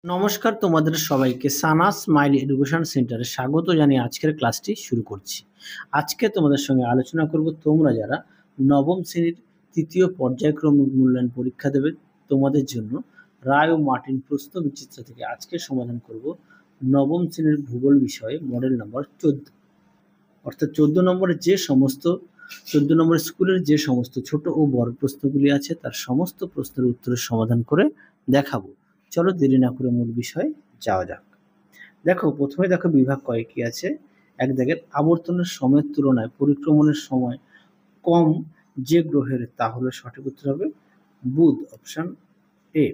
নমস্কার তোমাদের সবাইকে সানা স্মাইল এডুকেশন সেন্টারে স্বাগত জানিয়ে আজকের ক্লাসটি শুরু করছি। আজকে তোমাদের সঙ্গে আলোচনা করব তোমরা যারা নবম শ্রেণীর তৃতীয় পর্যায়ক্রমিক মূল্যায়ন পরীক্ষা দেবে তোমাদের জন্য রায় ও মার্টিন প্রশ্ন বিচিত্র থেকে আজকে সমাধান করব নবম শ্রেণীর ভূগোল বিষয়ে মডেল নম্বর 14, অর্থাৎ 14 নম্বর স্কুলের যে সমস্ত ছোট ও বড় প্রশ্নগুলি আছে তার সমস্ত প্রশ্নের উত্তরের সমাধান করে দেখাবো। চলো দেরি না করে মূল বিষয়ে যাওয়া যাক। প্রথমে দেখো বিভাগ কয় কি আছে। এক দাগের আবর্তনের সময়ের তুলনায় পরিক্রমণের সময় কম যে গ্রহের তা হলো সঠিক উত্তর হবে বুধ, অপশন এ।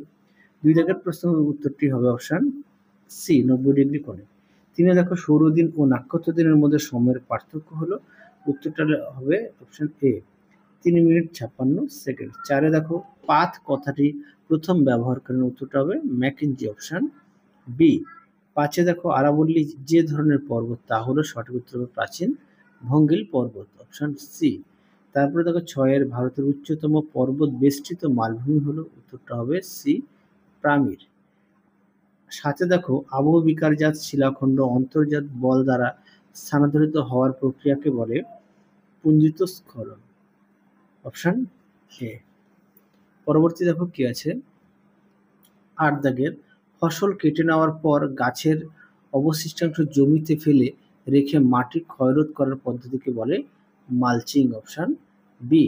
2 দাগের প্রশ্নের উত্তরটি হবে অপশন সি, 90 ডিগ্রি কোণে। 3 দেখো সৌরদিন ও নক্ষত্র দিনের মধ্যে সময়ের পার্থক্য হলো, উত্তরটা হবে অপশন এ, 3 মিনিট 56 সেকেন্ড। 4 দেখো পাথ কথাটি প্রথম ব্যবহারকারীর, উত্তরটা হবে ম্যাকেঞ্জি, অপশন বি। 5 দেখো আরাবল্লী যে ধরনের পর্বত তা হলো সঠিক উত্তর হবে প্রাচীন ভঙ্গিল পর্বত, অপশন সি। তারপরে দেখো 6 ভারতের উচ্চতম পর্বত বেষ্টিত মালভূমি হলো, উত্তরটা হবে সি, পামির। 7 দেখো আবহ বিকারজাত শিলাখণ্ড অন্তর্জাত বল দ্বারা স্থানান্তরিত হওয়ার প্রক্রিয়াকে বলে পুঞ্জিত স্খলন, অপশন এ। পরবর্তী দেখো কি আছে। 8 দাগের ফসল কেটে নেওয়ার পর গাছের অবশিষ্টাংশ জমিতে ফেলে রেখে মাটি ক্ষয়রোধ করার পদ্ধতিকে বলে মালচিং, অপশন বি।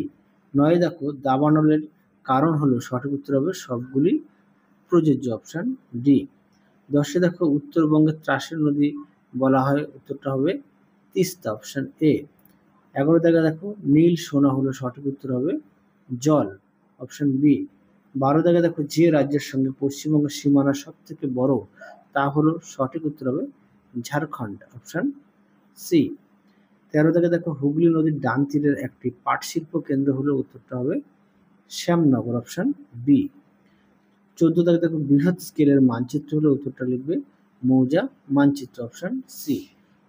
9 দেখো দাবানলের কারণ হলো, সঠিক উত্তর হবে সবগুলি প্রযোজ্য, অপশন ডি। 10 দেখো উত্তরবঙ্গের ত্রাসের নদী বলা হয়, উত্তরটা হবে তিস্তা, অপশন এ। 11 দেখো নীল সোনা হলো, সঠিক উত্তর হবে জল, অপশন বি। 12 দেখো যে রাজ্যের সঙ্গে পশ্চিমবঙ্গের সীমানা সব থেকে বড় তা হলো, সঠিক উত্তর হবে ঝাড়খণ্ড, অপশন সি। 13 দেখো হুগলি নদীর ডান তীরের একটি পাট শিল্প কেন্দ্র হলো, উত্তরটা হবে শ্যামনগর, অপশন বি। 14 দেখো বৃহৎ স্কেলের মানচিত্র হলে, উত্তরটা লিখবে মৌজা মানচিত্র, অপশন সি।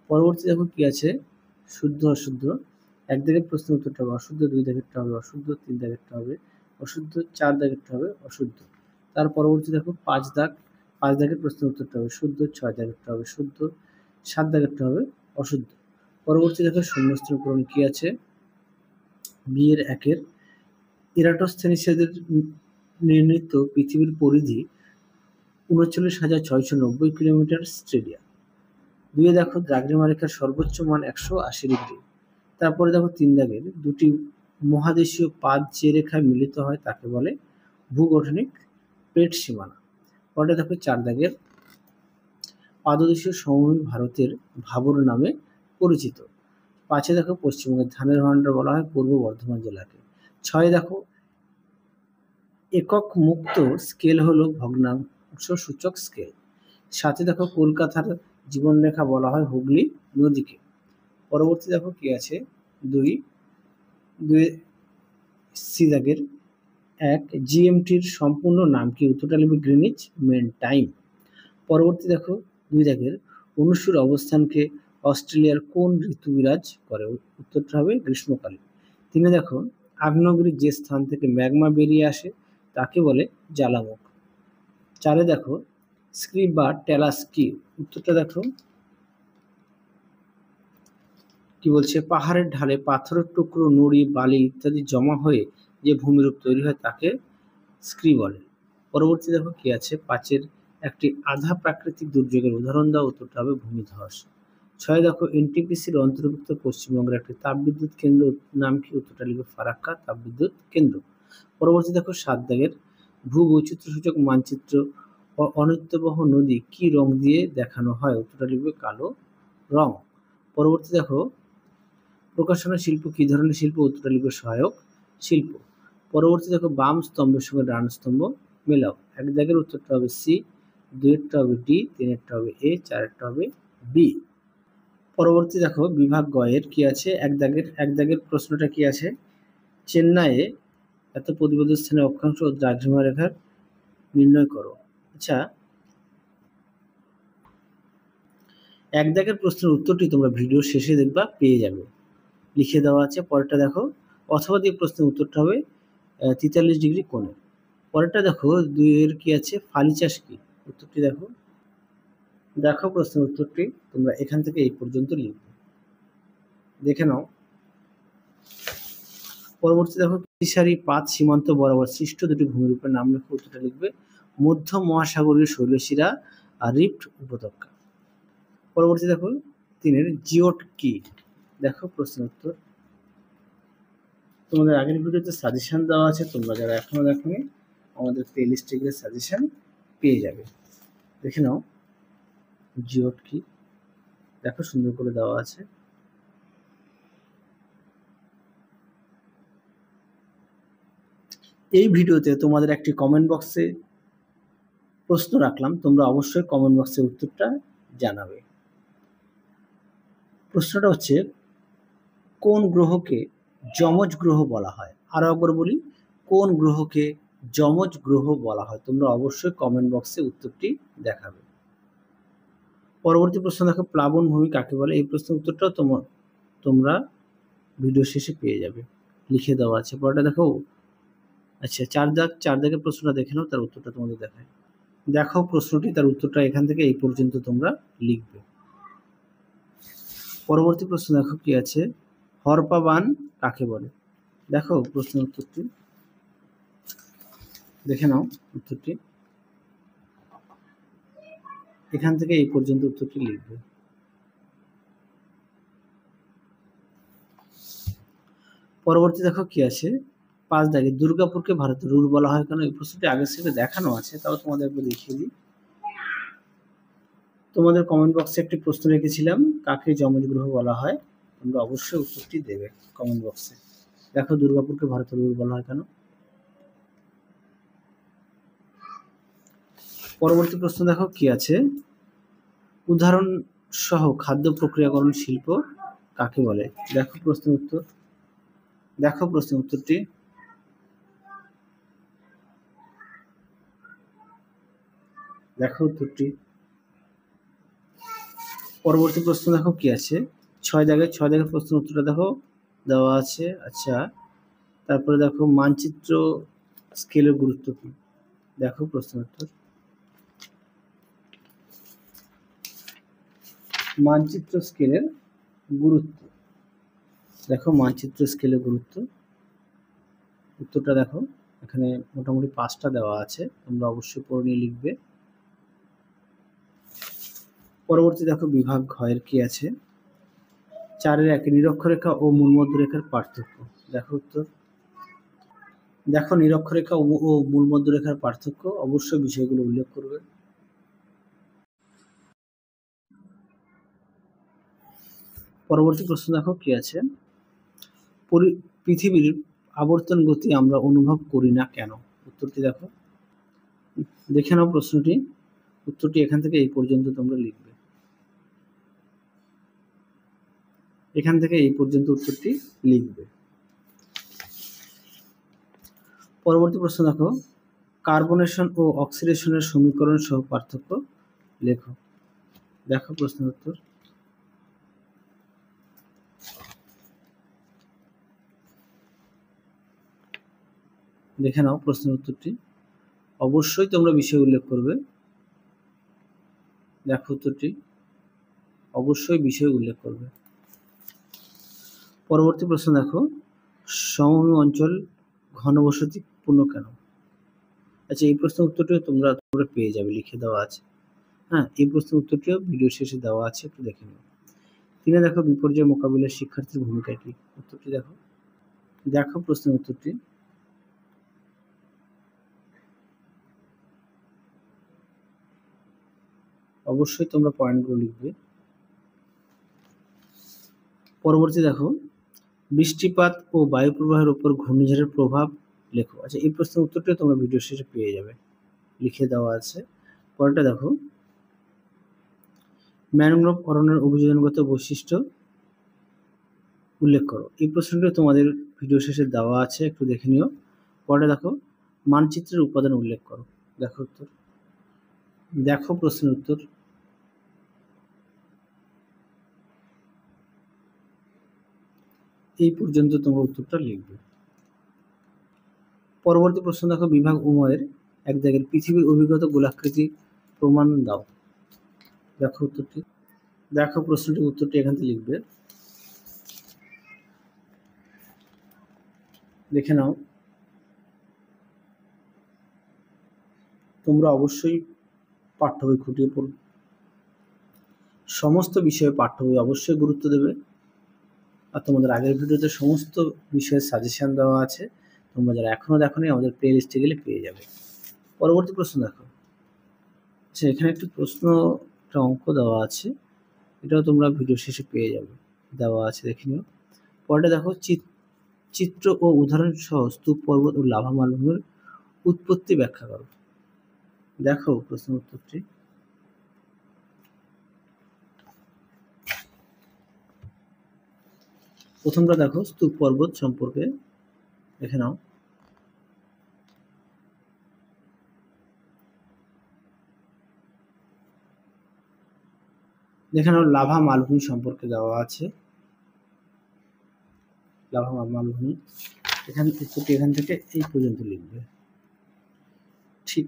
পরবর্তী দেখো কি আছে শুদ্ধ অশুদ্ধ। 1 দাগের প্রশ্নের উত্তরটা হবে অশুদ্ধ, 2 দাগেরটা হবে অশুদ্ধ, 3 দাগেরটা হবে অশুদ্ধ, 4 দাগেরটা হবে অশুদ্ধ। তার পরবর্তী দেখো 5 দাগের প্রশ্নের উত্তরটা হবে শুদ্ধ, 6 দাগেরটা হবে শুদ্ধ, 7 দাগেরটা হবে অশুদ্ধ। পরবর্তী দেখো শূন্যস্থান পূরণ কি আছে। বিয়ের 1 ইরাটোস্থেনিসেদের নির্মিত পৃথিবীর পরিধি 39,690 কিলোমিটার স্টেডিয়াম। 2 দেখো দ্রাঘিমা রেখার সর্বোচ্চ মান 180 ডিগ্রি। তারপরে দেখো 3 দাগের দুটি মহাদেশীয় পাত যে রেখায় মিলিত হয় তাকে বলে ভূগঠনিক প্লেট সীমানা। পরে দেখো 4 দাগের পাদদেশীয় সমভূমি ভারতের ভাবর নামে পরিচিত। 5 দেখো পশ্চিমবঙ্গের ধানের ভান্ডার বলা হয় পূর্ব বর্ধমান জেলাকে। 6 দেখো একক মুক্ত স্কেল হলো ভগ্নাংশ সূচক স্কেল। 7 দেখো কলকাতার জীবনরেখা বলা হয় হুগলি নদীকে। পরবর্তী দেখো কি আছে 2 সি দাগের 1 জিএমটির সম্পূর্ণ নাম কি, উত্তরটা লিখবে গ্রিনিচ মেন টাইম। পরবর্তী দেখো 2 দাগের অনুসুর অবস্থানকে অস্ট্রেলিয়ার কোন ঋতু বিরাজ করে, উত্তরটা হবে গ্রীষ্মকালীন। 3 দেখো আগ্নেয়গিরির যে স্থান থেকে ম্যাগমা বেরিয়ে আসে তাকে বলে জ্বালামুখ। 4 দেখো স্ক্রিপ বা টেলাস কি, উত্তরটা দেখো কি বলছে, পাহাড়ের ঢালে পাথরের টুকরো, নুড়ি, বালি ইত্যাদি জমা হয়ে যে ভূমিরূপ তৈরি হয় তাকে স্ক্রি বলে। পরবর্তী দেখো কি আছে 5 একটি আধা প্রাকৃতিক দুর্যোগের উদাহরণ দাও, উত্তরটা হবে ভূমিধস। 6 দেখো এনটিপিসির অন্তর্ভুক্ত পশ্চিমবঙ্গের একটি তাপবিদ্যুৎ কেন্দ্র নাম কি, উত্তরটা লিখবে ফারাক্কা তাপবিদ্যুৎ কেন্দ্র। পরবর্তী দেখো 7 দাগের ভূবৈচিত্র্যসূচক মানচিত্র অনিত্যবহ নদী কি রং দিয়ে দেখানো হয়, উত্তরটা লিখবে কালো রং। পরবর্তী দেখো প্রকাশনা শিল্প কি ধরনের শিল্প, উত্তরটা লিখবে সহায়ক শিল্প। পরবর্তী দেখো বাম স্তম্ভের সঙ্গে ডান স্তম্ভ মেলাও। 1 দাগের উত্তরটা হবে সি, 2 হবে ডি, 3 হবে এ, 4 হবে বি। পরবর্তী দেখো বিভাগ গয়ের কি আছে। 1 দাগের প্রশ্নটা কি আছে, চেন্নাইয়ে এত প্রতিবদ্ধ স্থানে অক্ষাংশ ও দ্রাঘিমা রেখার নির্ণয় করো। আচ্ছা, 1 দাগের প্রশ্নের উত্তরটি তোমরা ভিডিও শেষে দেখবা, পেয়ে যাবে, লিখে দেওয়া আছে। পরেরটা দেখো অথবা দিয়ে প্রশ্নের উত্তরটা হবে 43 ডিগ্রি কোণে। পরেরটা দেখো 2 কি আছে ফালি চাষ কি, উত্তরটি দেখো। দেখো প্রশ্নের উত্তরটি তোমরা এখান থেকে এই পর্যন্ত লিখবে, দেখে নাও। পরবর্তী দেখো, কিশারি পাত সীমান্ত বরাবর সৃষ্ট দুটি ভূমিরূপের নাম লেখো। উত্তরটা লিখবে মধ্য মহাসাগরীয় শৈলশিরা আর রিফট উপত্যকা। পরবর্তী দেখো 3 জিওট কি? দেখো প্রশ্নের উত্তর। তোমাদের আগের ভিডিওতে সাজেশন দেওয়া আছে, তোমরা যারা এখনো দেখোনি আমাদের প্লেলিস্টে গিয়ে সাজেশন পেয়ে যাবে, দেখে নাও। জিওট কি দেখো, সুন্দর করে দেওয়া আছে। এই ভিডিওতে তোমাদের একটি কমেন্ট বক্সে প্রশ্ন রাখলাম, তোমরা অবশ্যই কমেন্ট বক্সে উত্তরটা জানাবে। প্রশ্নটা হচ্ছে, কোন গ্রহকে যমজ গ্রহ বলা হয়? আরো একবার বলি, কোন গ্রহকে যমজ গ্রহ বলা হয়? তোমরা অবশ্যই কমেন্ট বক্সে উত্তরটি দেখাবে। পরবর্তী প্রশ্ন দেখো, প্লাবনভূমি কাকে বলে? এই প্রশ্নের উত্তরটাও তোমরা ভিডিও শেষে পেয়ে যাবে, লিখে দেওয়া আছে। পরেরটা দেখো, আচ্ছা 4 দাগের প্রশ্নটা দেখে নাও, তার উত্তরটা তোমাদের দেখায়। দেখো প্রশ্নটি, তার উত্তরটা এখান থেকে এই পর্যন্ত তোমরা লিখবে। পরবর্তী প্রশ্ন দেখো কি আছে, হরপা বান কাকে বলে? দেখো প্রশ্নের উত্তরটি দেখে নাও, উত্তরটি এখান থেকে এই পর্যন্ত উত্তরটি লিখবে। পরবর্তী দেখো কি আছে, 5 দাগে দুর্গাপুরকে ভারতের রুল বলা হয় কেন? এই প্রশ্নটি আগের থেকে দেখানো আছে, তাও তোমাদের একবার দেখিয়ে দিই। তোমাদের কমেন্ট বক্সে একটি প্রশ্ন রেখেছিলাম, কাকে যমজ গ্রহ বলা হয়? তোমরা অবশ্যই উত্তরটি দেবে কমেন্ট বক্সে। দেখো দুর্গাপুরকে ভারতের রুল বলা হয় কেন? পরবর্তী প্রশ্ন দেখো কি আছে, উদাহরণ সহ খাদ্য প্রক্রিয়াকরণ শিল্প কাকে বলে? দেখো প্রশ্নের উত্তর। দেখো প্রশ্নের উত্তরটি দেখো উত্তরটি। পরবর্তী প্রশ্ন দেখো কি আছে, 6 দাগের প্রশ্নের উত্তরটা দেখো দেওয়া আছে। আচ্ছা, তারপরে দেখো মানচিত্র স্কেলের গুরুত্ব কি? দেখো প্রশ্নের উত্তর। মানচিত্র স্কেলের গুরুত্ব, দেখো মানচিত্র স্কেলের গুরুত্ব, উত্তরটা দেখো। এখানে মোটামুটি 5টা দেওয়া আছে, তোমরা অবশ্যই পড়ে নিয়ে লিখবে। পরবর্তী দেখো বিভাগ ঘয়ের কি আছে, 4-1 নিরক্ষরেখা ও মূলমধ্যরেখার পার্থক্য। দেখো উত্তর। দেখো নিরক্ষরেখা ও মূলমধ্যরেখার পার্থক্য, অবশ্যই বিষয়গুলো উল্লেখ করবে। পরবর্তী প্রশ্ন দেখো কি আছে, পৃথিবীর আবর্তন গতি আমরা অনুভব করি না কেন? উত্তরটি দেখো, দেখে নাও প্রশ্নটি। উত্তরটি এখান থেকে এই পর্যন্ত তোমরা লিখবে, এখান থেকে এই পর্যন্ত উত্তরটি লিখবে। পরবর্তী প্রশ্ন দেখো, কার্বনেশন ও অক্সিডেশনের সমীকরণ সহ পার্থক্য লেখো। দেখো প্রশ্নের উত্তর। দেখে নাও প্রশ্নের উত্তরটি, অবশ্যই তোমরা বিষয় উল্লেখ করবে। দেখো উত্তরটি, অবশ্যই বিষয় উল্লেখ করবে। পরবর্তী প্রশ্ন দেখো, সমভূমি অঞ্চল ঘনবসতিপূর্ণ কেন? আচ্ছা, এই প্রশ্নের উত্তরটিও তোমরা পেয়ে যাবে, লিখে দেওয়া আছে। হ্যাঁ, এই প্রশ্নের উত্তরটিও ভিডিও শেষে দেওয়া আছে, একটু দেখে নিও। 3 দেখো বিপর্যয় মোকাবিলায় শিক্ষার্থীর ভূমিকা কি? উত্তরটি দেখো। দেখো প্রশ্নের উত্তরটি। অবশ্যই তোমরা পয়েন্টগুলো লিখবে। পরবর্তী দেখো, বৃষ্টিপাত ও বায়ু প্রবাহের উপর ঘূর্ণিঝড়ের প্রভাব লেখো। আচ্ছা, এই প্রশ্নের উত্তরটি তোমরা ভিডিও শেষে পেয়ে যাবে, লিখে দেওয়া আছে। পরেরটা দেখো, ম্যানগ্রোভ অরণ্যের অভিযোজনগত বৈশিষ্ট্য উল্লেখ করো। এই প্রশ্নটি তোমাদের ভিডিও শেষে দেওয়া আছে, একটু দেখে নিও। পরে দেখো, মানচিত্রের উপাদান উল্লেখ করো। দেখো উত্তর। দেখো প্রশ্নের উত্তর। এই পর্যন্ত তোমরা উত্তরটা লিখবে। পরবর্তী প্রশ্ন দেখো, বিভাগ উময়ের 1 দাগের পৃথিবীর অভিজ্ঞতা গোলাকৃতি প্রমাণ দাও। দেখো উত্তরটি, দেখো প্রশ্নটির উত্তরটি এখান থেকে লিখবে। দেখে নাও, তোমরা অবশ্যই পাঠ্য বই খুঁটিয়ে পড়বে, সমস্ত বিষয়ে পাঠ্য বই অবশ্যই গুরুত্ব দেবে। আর তোমাদের আগের ভিডিওতে সমস্ত বিষয়ের সাজেশন দেওয়া আছে, তোমরা যারা এখনো দেখোনি আমাদের প্লে লিস্টে গেলে পেয়ে যাবে। পরবর্তী প্রশ্ন দেখো। আচ্ছা, এখানে একটি প্রশ্ন, একটা অঙ্ক দেওয়া আছে, এটাও তোমরা ভিডিও শেষে পেয়ে যাবে, দেওয়া আছে, দেখে নিও। পরেরটা দেখো, চিত্র ও উদাহরণ সহ স্তূপ, পর্বত ও লাভা মালভূমির উৎপত্তি ব্যাখ্যা করো। দেখো প্রশ্ন উত্তরটি। প্রথমটা দেখো স্তূপ পর্বত সম্পর্কে, দেখে নাও। দেখে নাও, লাভা মালভূমি সম্পর্কে দেওয়া আছে, লাভা মালভূমি। এখান থেকে এই পর্যন্ত লিখবে, ঠিক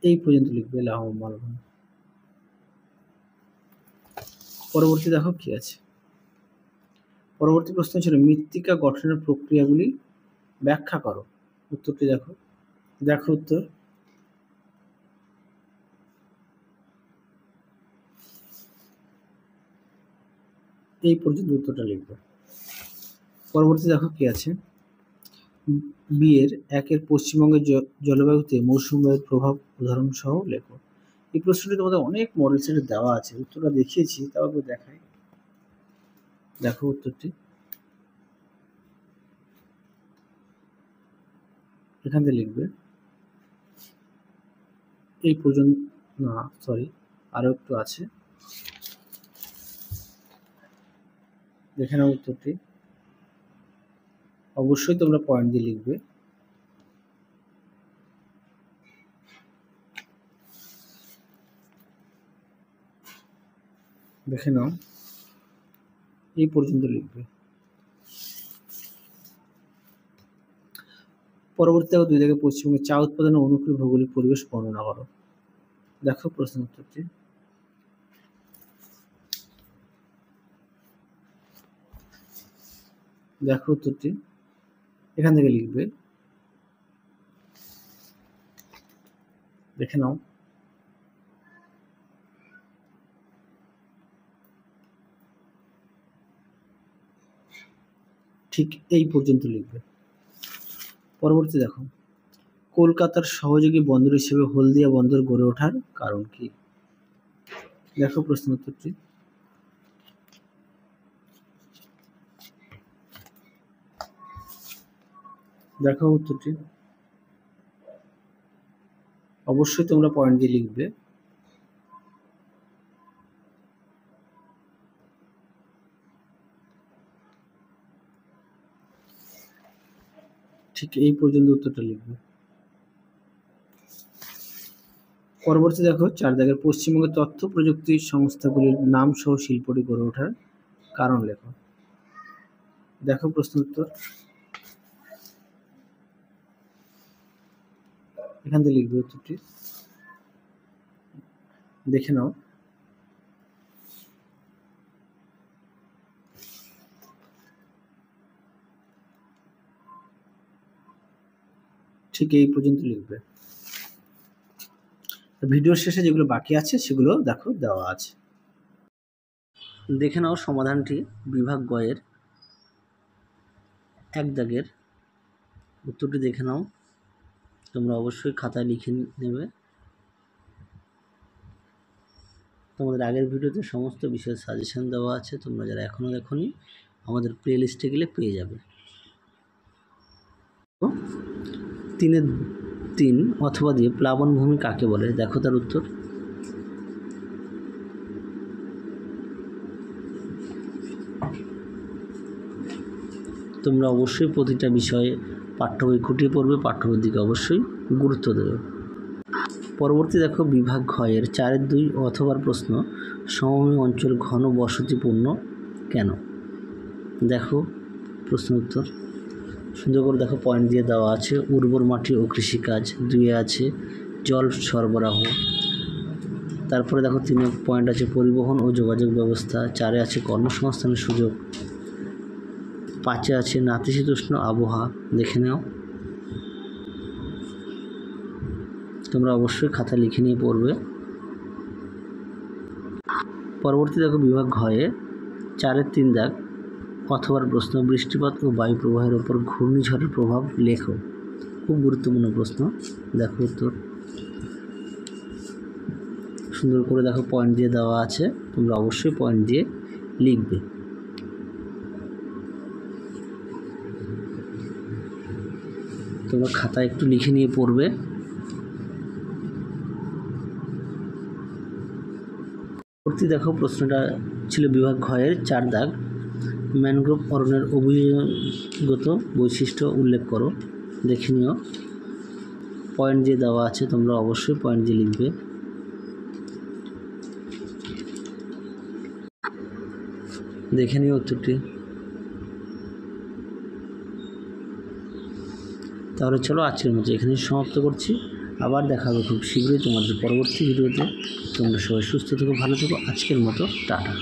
এই পর্যন্ত লিখবে লাভা মালভূমি। পরবর্তী দেখো কি আছে। পরবর্তী প্রশ্ন ছিল মৃত্তিকা গঠনের প্রক্রিয়াগুলি ব্যাখ্যা করো। উত্তরটি দেখো, দেখো উত্তর। এই পর্যন্ত উত্তরটা লিখবে। পরবর্তী দেখো কি আছে। বিয়ের একের পশ্চিমবঙ্গের জলবায়ুতে মৌসুমী বায়ুর প্রভাব উদাহরণ সহ লেখো। এই প্রশ্নটি তোমাদের অনেক মডেল সেটে দেওয়া আছে, উত্তরটা দেখিয়েছি, তাও দেখাই। দেখো উত্তরটি, এখান থেকে লিখবে। এই পর্যন্ত না, সরি, আরো একটু আছে, দেখে নাও উত্তরটি। অবশ্যই তোমরা পয়েন্ট দিয়ে লিখবে। দেখে নাও, এই পর্যন্ত লিখবে। পরবর্তী দেখো, 2 থেকে পশ্চিমবঙ্গের চা উৎপাদনের অনুকূল ভৌগোলিক পরিবেশ বর্ণনা করো। দেখো প্রশ্ন উত্তরটি। দেখো উত্তরটি, এখান থেকে লিখবে। দেখে নাও, ঠিক এই পর্যন্ত লিখবে। পরবর্তী দেখো, কলকাতার সহযোগী বন্দর হিসেবে হলদিয়া বন্দর গড়ে ওঠার কারণ কি। দেখো প্রশ্ন উত্তরটি। দেখো উত্তরটি, অবশ্যই তোমরা পয়েন্ট দিয়ে লিখবে। ঠিক এই পর্যন্ত উত্তরটা লিখবে। পরবর্তী দেখো, 4 দাগের পশ্চিমবঙ্গের তথ্য প্রযুক্তি সংস্থাগুলির নাম সহ শিল্পটি গড়ে ওঠার কারণ লেখো। দেখো প্রশ্ন উত্তর, এখান থেকে লিখবে উত্তরটি। দেখে নাও, ঠিক এই পর্যন্ত লিখবে। ভিডিওর শেষে যেগুলো বাকি আছে সেগুলো দেখো দেওয়া আছে। দেখে নাও সমাধানটি বিভাগ গয়ের 1 দাগের উত্তরটি দেখে নাও। তোমরা অবশ্যই খাতায় লিখে নেবে। তোমাদের আগের ভিডিওতে সমস্ত বিষয়ের সাজেশন দেওয়া আছে, তোমরা যারা এখনো দেখোনি আমাদের প্লে লিস্টে গেলে পেয়ে যাবে। 3 অথবা দিয়ে প্লাবনভূমি কাকে বলে। দেখো তার উত্তর। তোমরা অবশ্যই প্রতিটা বিষয়ে পাঠ্য বই খুঁটিয়ে পড়বে, পাঠ্য বইয়ের দিকে অবশ্যই গুরুত্ব দেবে। পরবর্তী দেখো, বিভাগ ঘয়ের 4-2 অথবার প্রশ্ন, সমভূমি অঞ্চল ঘন বসতিপূর্ণ কেন। দেখো প্রশ্ন উত্তর, সুন্দর করে দেখো পয়েন্ট দিয়ে দেওয়া আছে। উর্বর মাটি ও কৃষিকাজ। 2 আছে জল সরবরাহ। তারপরে দেখো 3 পয়েন্ট আছে পরিবহন ও যোগাযোগ ব্যবস্থা। 4 আছে কর্মসংস্থানের সুযোগ। 5 আছে নাতিশীতোষ্ণ আবহাওয়া। দেখে নাও, তোমরা অবশ্যই খাতা লিখে নিয়ে পড়বে। পরবর্তী দেখো বিভাগ ঘয়ে 4-এর 3 দাগ অথবা প্রশ্ন, বৃষ্টিপাত ও বায়ু প্রবাহের ওপর ঘূর্ণিঝড়ের প্রভাব লেখো। খুব গুরুত্বপূর্ণ প্রশ্ন। দেখো উত্তর সুন্দর করে দেখো পয়েন্ট দিয়ে দেওয়া আছে, তোমরা অবশ্যই পয়েন্ট দিয়ে লিখবে। তোমরা খাতায় একটু লিখে নিয়ে পড়বে। পরবর্তী দেখো প্রশ্নটা ছিল বিভাগ ঘয়ের 4 দাগ ম্যানগ্রোভ অরণ্যের অভিযোগগত বৈশিষ্ট্য উল্লেখ করো। দেখে নিও, পয়েন্ট দিয়ে দেওয়া আছে, তোমরা অবশ্যই পয়েন্ট দিয়ে লিখবে। দেখে নিও উত্তরটি। তাহলে চলো আজকের মতো এখানেই সমাপ্ত করছি। আবার দেখা হবে খুব শীঘ্রই তোমাদের পরবর্তী ভিডিওতে। তোমরা সবাই সুস্থ থেকো, ভালো থেকো। আজকের মতো টাটা।